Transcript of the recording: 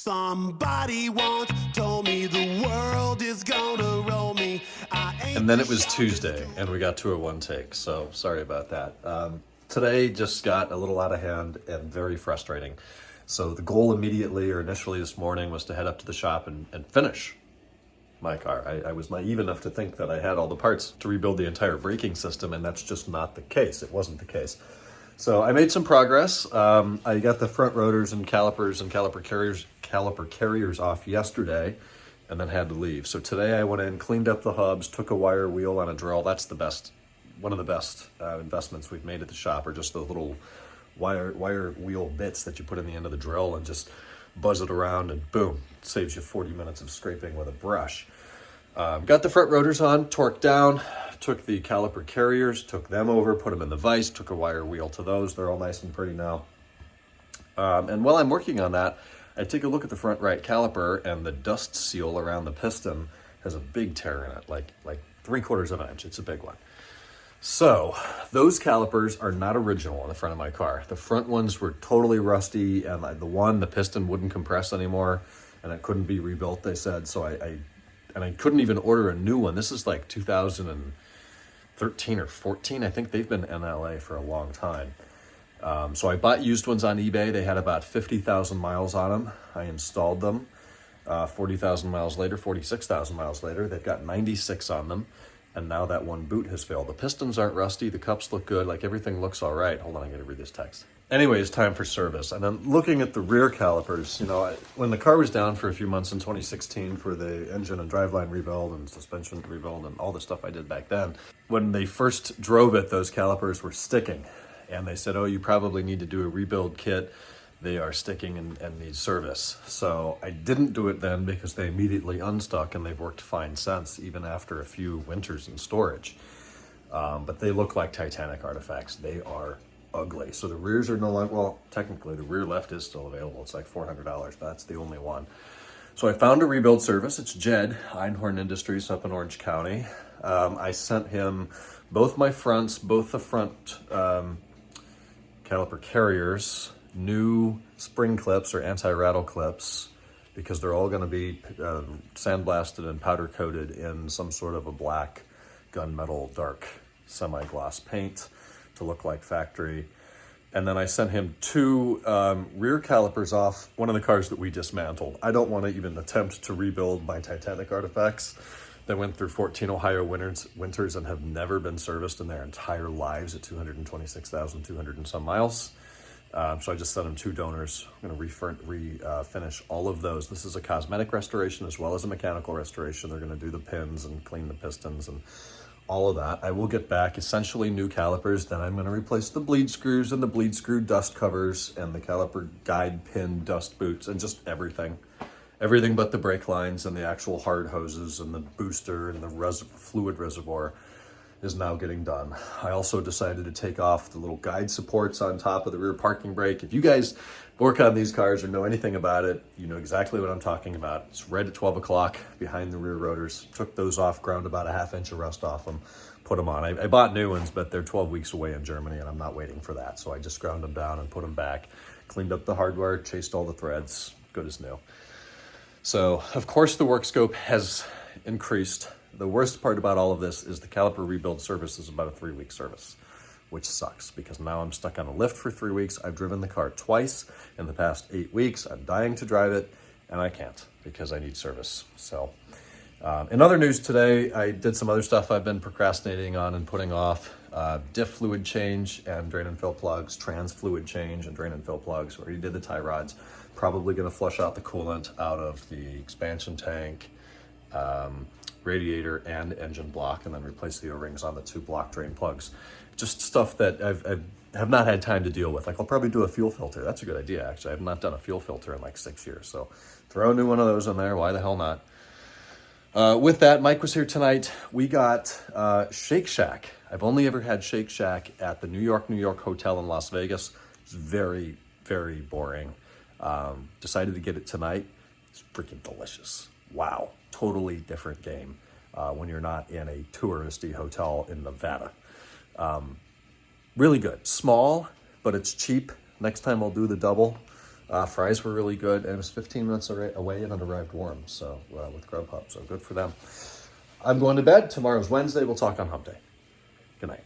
Somebody once told me the world is gonna roll me. And then it was Tuesday, and we got to a one take, so sorry about that. Today just got a little out of hand and very frustrating. So the goal immediately, or initially this morning, was to head up to the shop and finish my car. I was naive enough to think that I had all the parts to rebuild the entire braking system, and that's just not the case. It wasn't the case. So I made some progress. I got the front rotors and calipers and caliper carriers off yesterday, and then had to leave. So today I went in, cleaned up the hubs, took a wire wheel on a drill. That's the best, one of the best investments we've made at the shop, are just the little wire wheel bits that you put in the end of the drill and just buzz it around, and boom, it saves you 40 minutes of scraping with a brush. Got the front rotors on, torqued down, took the caliper carriers, took them over, put them in the vise, took a wire wheel to those. They're all nice and pretty now. And while I'm working on that, I take a look at the front right caliper, and the dust seal around the piston has a big tear in it, like 3/4 of an inch. It's a big one. So those calipers are not original on the front of my car. The front ones were totally rusty, and the piston wouldn't compress anymore, and it couldn't be rebuilt, they said. So I couldn't even order a new one. This is like 2013 or 14. I think they've been in LA for a long time. So I bought used ones on eBay. They had about 50,000 miles on them. I installed them. 40,000 miles later, 46,000 miles later, they've got 96 on them. And now that one boot has failed. The pistons aren't rusty. The cups look good. Like, everything looks all right. Hold on, I gotta read this text. Anyways, time for service. And then looking at the rear calipers, when the car was down for a few months in 2016 for the engine and driveline rebuild and suspension rebuild and all the stuff I did back then, when they first drove it, those calipers were sticking. And they said, oh, you probably need to do a rebuild kit. They are sticking and need service. So I didn't do it then because they immediately unstuck, and they've worked fine since, even after a few winters in storage. But they look like Titanic artifacts. They are ugly. So the rears are no longer, well, technically the rear left is still available. It's like $400, but that's the only one. So I found a rebuild service. It's Jed, Einhorn Industries up in Orange County. I sent him both my fronts, both the front caliper carriers, new spring clips or anti-rattle clips, because they're all going to be sandblasted and powder coated in some sort of a black gunmetal dark semi-gloss paint to look like factory. And then I sent him two rear calipers off one of the cars that we dismantled. I don't want to even attempt to rebuild my Titanic artifacts that went through 14 Ohio winters and have never been serviced in their entire lives at 226,200 and some miles. So I just sent them two donors. I'm going to refinish all of those. This is a cosmetic restoration as well as a mechanical restoration. They're going to do the pins and clean the pistons and all of that. I will get back essentially new calipers. Then I'm going to replace the bleed screws and the bleed screw dust covers and the caliper guide pin dust boots and just everything. Everything but the brake lines and the actual hard hoses and the booster and the fluid reservoir is now getting done. I also decided to take off the little guide supports on top of the rear parking brake. If you guys work on these cars or know anything about it, you know exactly what I'm talking about. It's right at 12 o'clock behind the rear rotors. Took those off, ground about a ½ inch of rust off them, put them on. I bought new ones, but they're 12 weeks away in Germany, and I'm not waiting for that. So I just ground them down and put them back, cleaned up the hardware, chased all the threads, good as new. So, of course, the work scope has increased. The worst part about all of this is the caliper rebuild service is about a 3-week service, which sucks because now I'm stuck on a lift for 3 weeks. I've driven the car twice in the past 8 weeks. I'm dying to drive it, and I can't because I need service. So, in other news today, I did some other stuff I've been procrastinating on and putting off. Diff fluid change and drain and fill plugs, trans fluid change and drain and fill plugs. Already did the tie rods. Probably going to flush out the coolant out of the expansion tank, radiator and engine block, and then replace the O-rings on the 2 block drain plugs. Just stuff that I have not had time to deal with. Like, I'll probably do a fuel filter. That's a good idea, actually. I've not done a fuel filter in like 6 years. So throw a new one of those in there. Why the hell not? With that, Mike was here tonight. We got Shake Shack. I've only ever had Shake Shack at the New York Hotel in Las Vegas. It's very, very boring. Decided to get it tonight. It's freaking delicious. Wow. Totally different game when you're not in a touristy hotel in Nevada. Really good. Small, but it's cheap. Next time I'll do the double. Fries were really good, and it was 15 minutes away and it arrived warm, so with Grubhub, so good for them. I'm going to bed. Tomorrow's Wednesday. We'll talk on Hump Day. Good night.